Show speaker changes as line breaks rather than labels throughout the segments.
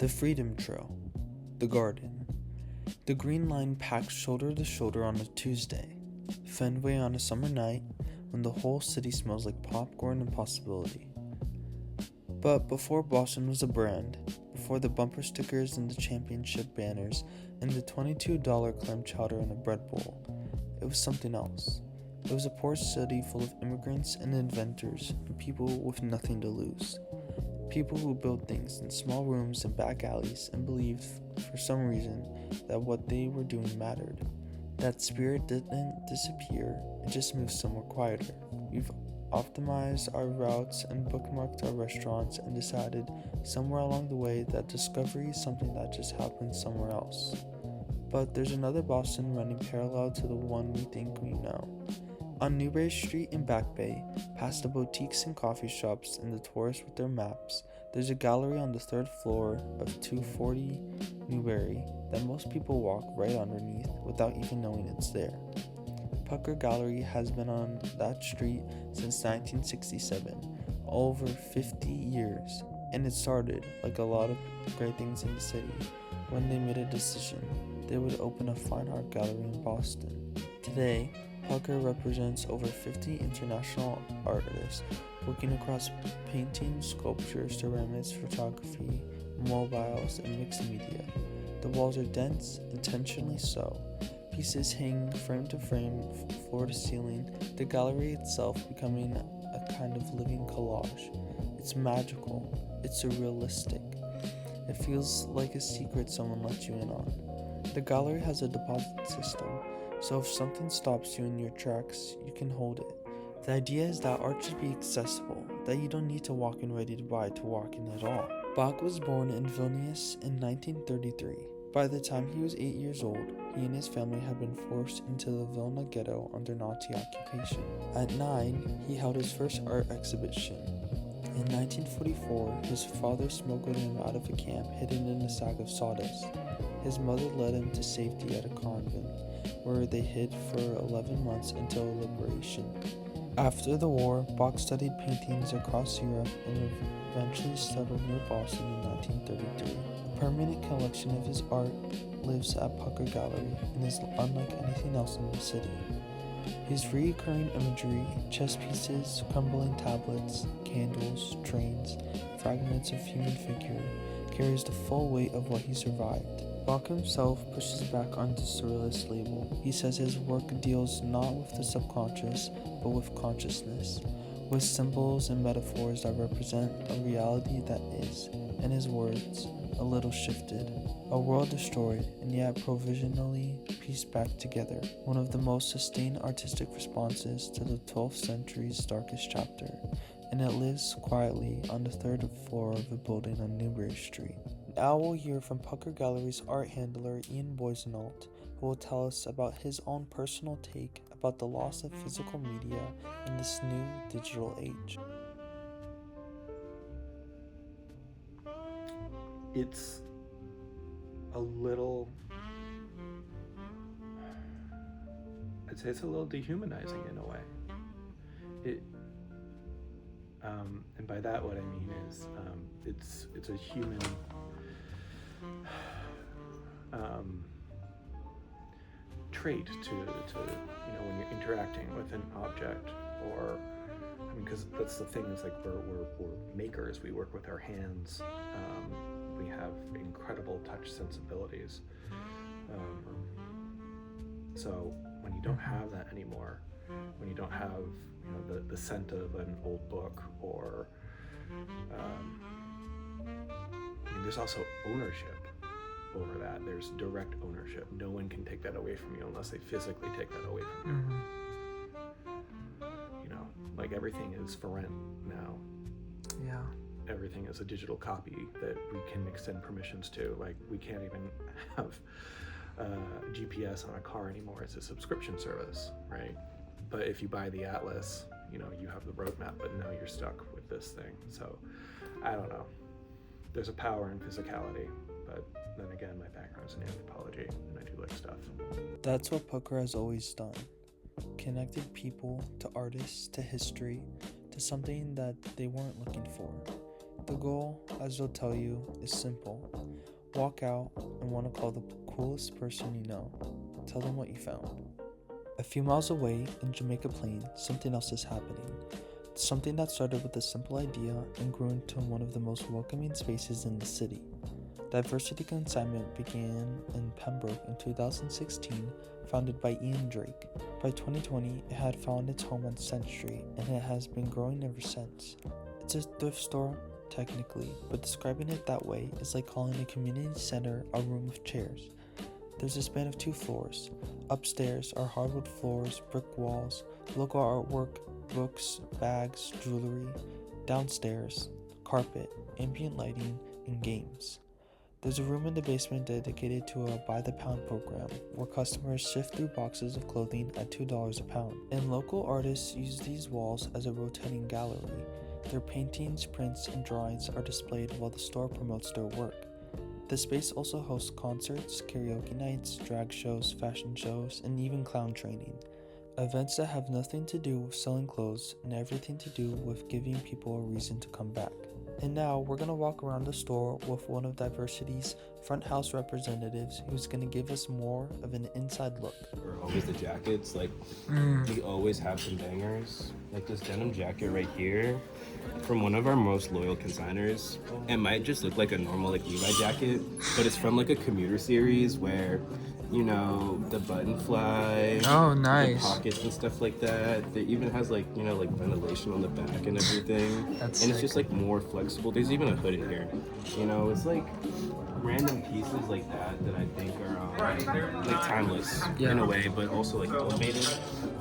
The Freedom Trail, the garden. The Green Line packs shoulder to shoulder on a Tuesday, Fenway on a summer night when the whole city smells like popcorn and possibility. But before Boston was a brand, before the bumper stickers and the championship banners and the $22 clam chowder in a bread bowl, it was something else. It was a poor city full of immigrants and inventors and people with nothing to lose. People who built things in small rooms and back alleys and believed, for some reason, that what they were doing mattered. That spirit didn't disappear, it just moved somewhere quieter. We've optimized our routes and bookmarked our restaurants and decided somewhere along the way that discovery is something that just happens somewhere else. But there's another Boston running parallel to the one we think we know. On Newbury Street in Back Bay, past the boutiques and coffee shops and the tourists with their maps, there's a gallery on the third floor of 240 Newbury that most people walk right underneath without even knowing it's there. Pucker Gallery has been on that street since 1967, over 50 years, and it started, like a lot of great things in the city, when they made a decision they would open a fine art gallery in Boston. Today, Pucker represents over 50 international artists working across painting, sculpture, ceramics, photography, mobiles, and mixed media. The walls are dense, intentionally so. Pieces hang frame to frame, floor to ceiling, the gallery itself becoming a kind of living collage. It's magical, it's surrealistic. It feels like a secret someone let you in on. The gallery has a deposit system, so if something stops you in your tracks, you can hold it. The idea is that art should be accessible, that you don't need to walk in ready to buy to walk in at all. Bach was born in Vilnius in 1933. By the time he was 8 years old, he and his family had been forced into the Vilna ghetto under Nazi occupation. At 9, he held his first art exhibition. In 1944, his father smuggled him out of a camp hidden in a sack of sawdust. His mother led him to safety at a convent, where they hid for 11 months until liberation. After the war, Bach studied paintings across Europe and eventually settled near Boston in 1933. A permanent collection of his art lives at Pucker Gallery and is unlike anything else in the city. His recurring imagery, chess pieces, crumbling tablets, candles, trains, fragments of human figure, carries the full weight of what he survived. Bach himself pushes back on the surrealist label. He says his work deals not with the subconscious, but with consciousness, with symbols and metaphors that represent a reality that is, in his words, a little shifted, a world destroyed and yet provisionally pieced back together, one of the most sustained artistic responses to the 12th century's darkest chapter, and it lives quietly on the third floor of a building on Newbury Street. Now we'll hear from Pucker Gallery's art handler Ian Boissenault, who will tell us about his own personal take about the loss of physical media in this new digital age.
It's a little, I'd say it's a little dehumanizing in a way. And by that what I mean is it's a human trait to when you're interacting with an object, or because that's the thing, is like we're makers, we work with our hands, we have incredible touch sensibilities, so when you don't have that anymore, when you don't have the scent of an old book, or there's also ownership over that. There's direct ownership. No one can take that away from you unless they physically take that away from you. Like everything is for rent now.
Yeah.
Everything is a digital copy that we can extend permissions to. Like we can't even have GPS on a car anymore. It's a subscription service, right? But if you buy the Atlas, you have the roadmap, but now you're stuck with this thing. So I don't know. There's a power in physicality, but then again, my background's in anthropology and I do like stuff.
That's what Pucker has always done. Connected people to artists, to history, to something that they weren't looking for. The goal, as they'll tell you, is simple. Walk out and want to call the coolest person you know. Tell them what you found. A few miles away in Jamaica Plain, something else is happening. Something that started with a simple idea and grew into one of the most welcoming spaces in the city. Diversity Consignment began in Pembroke in 2016, founded by Ian Drake. By 2020, it had found its home on Cent Street, and it has been growing ever since. It's a thrift store, technically, but describing it that way is like calling a community center a room of chairs. There's a span of 2 floors. Upstairs are hardwood floors, brick walls, local artwork, books, bags, jewelry. Downstairs, carpet, ambient lighting, and games. There's a room in the basement dedicated to a by the pound program where customers sift through boxes of clothing at $2 a pound. And local artists use these walls as a rotating gallery. Their paintings, prints, and drawings are displayed while the store promotes their work. The space also hosts concerts, karaoke nights, drag shows, fashion shows, and even clown training. Events that have nothing to do with selling clothes and everything to do with giving people a reason to come back. And now we're going to walk around the store with one of Diversity's front house representatives who's going to give us more of an inside look.
Or always the jackets, like we always have some bangers. Like this denim jacket right here from one of our most loyal consigners. It might just look like a normal like Levi jacket, but it's from like a commuter series where, you know, the button fly,
Oh, nice.
the pockets and stuff like that. It even has like, you know, like ventilation on the back and everything.
That's
and it's
sick.
just like more flexible. There's even a hood in here. You know, it's like random pieces like that I think are like timeless in a way, but also like elevated.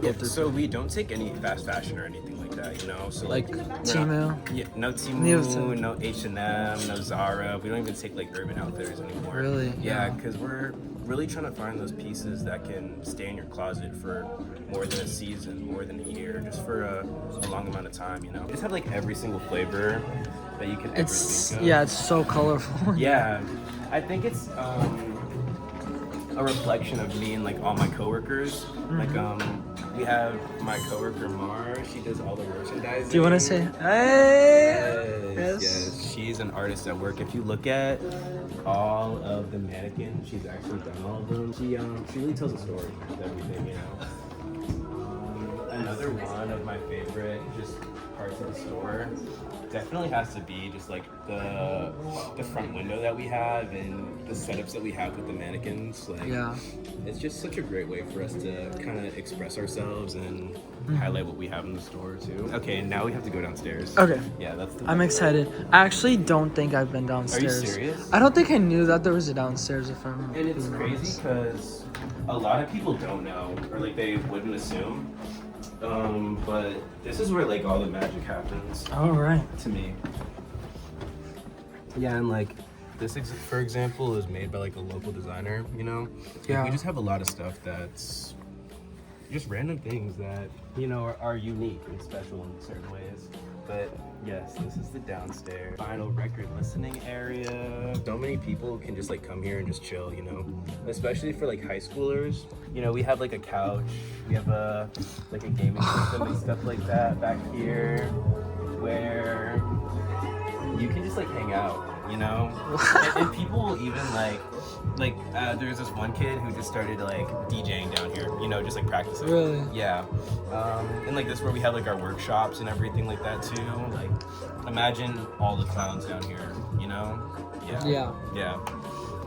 Yeah, so we don't take any fast fashion or anything like that, you know. So
Like
we're not-
Temu?
Yeah, no Temu, no H&M, no Zara. We don't even take like Urban Outfitters anymore.
Really?
Yeah, because we're really trying to find those pieces that can stay in your closet for more than a season, more than a year, just for a long amount of time, you know. Just have like every single flavor that you can ever think of.
it's so colorful.
Yeah, I think it's a reflection of me and like all my coworkers. Like we have my coworker Mar. She does all the merchandising.
Do you want to say, hey?
Yes. She's an artist at work. If you look at all of the mannequins, she's actually done all of them. She really tells a story with everything, you know. Another one of my favorite just parts of the store definitely has to be just like the front window that we have and the setups that we have with the mannequins. Like,
Yeah.
it's just such a great way for us to kind of express ourselves and highlight what we have in the store too. Okay, now we have to go downstairs.
Okay.
Yeah, that's the
I'm excited. I actually don't think I've been downstairs.
serious?
I don't think I knew that there was a downstairs if I'm
And it's
being
crazy
honest.
because a lot of people don't know, or like they wouldn't assume. But this is where like all the magic happens
All right.
to me. Yeah, and like this, for example, is made by like a local designer. You know, Like,
Yeah.
we just have a lot of stuff that's just random things that you know are unique and special in certain ways. But yes, this is the downstairs vinyl record listening area. So many people can just like come here and just chill, you know, especially for like high schoolers. You know, we have like a couch, we have a like a gaming system and stuff like that back here, where you can just like hang out, you know. And people will even like there's this one kid who just started like DJing down here, you know, just like practicing.
Really?
Yeah. And like this is where we have like our workshops and everything like that too. Like imagine all the clowns down here, you know?
Yeah.
Yeah.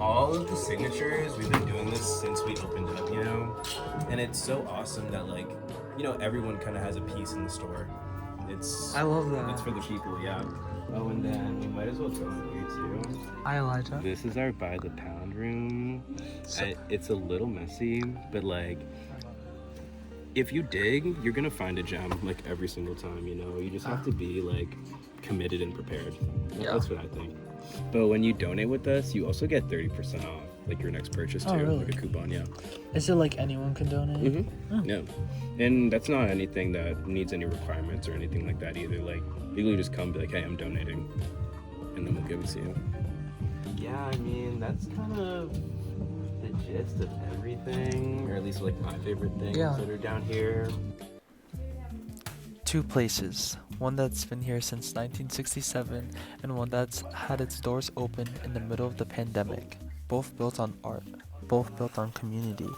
All of the signatures, we've been doing this since we opened up, you know? And it's so awesome that like, you know, everyone kind of has a piece in the store. It's
I love that.
It's for the people, yeah. Oh, and then we might as well go with you too.
Hi, Elijah.
This is our by the pound room. It's a little messy, but like, if you dig, you're gonna find a gem like every single time. You know, you just have to be like committed and prepared.
Yeah.
That's what I think. But when you donate with us, you also get 30% off, like your next purchase too,
Oh, really?
like a coupon. Yeah.
Is it like anyone can donate?
Yeah. And that's not anything that needs any requirements or anything like that either. Like, you can just come and be like, hey, I'm donating, and then we'll give it to you. Yeah, I mean, that's kind of the gist of everything, or at least like my favorite things
Yeah.
that are down here.
2 places, one that's been here since 1967 and one that's had its doors open in the middle of the pandemic. Both built on art, both built on community,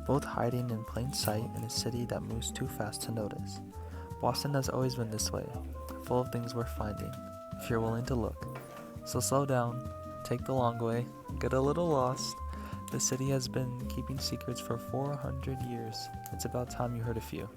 both hiding in plain sight in a city that moves too fast to notice. Boston has always been this way, full of things worth finding, if you're willing to look. So slow down, take the long way, get a little lost. The city has been keeping secrets for 400 years. It's about time you heard a few.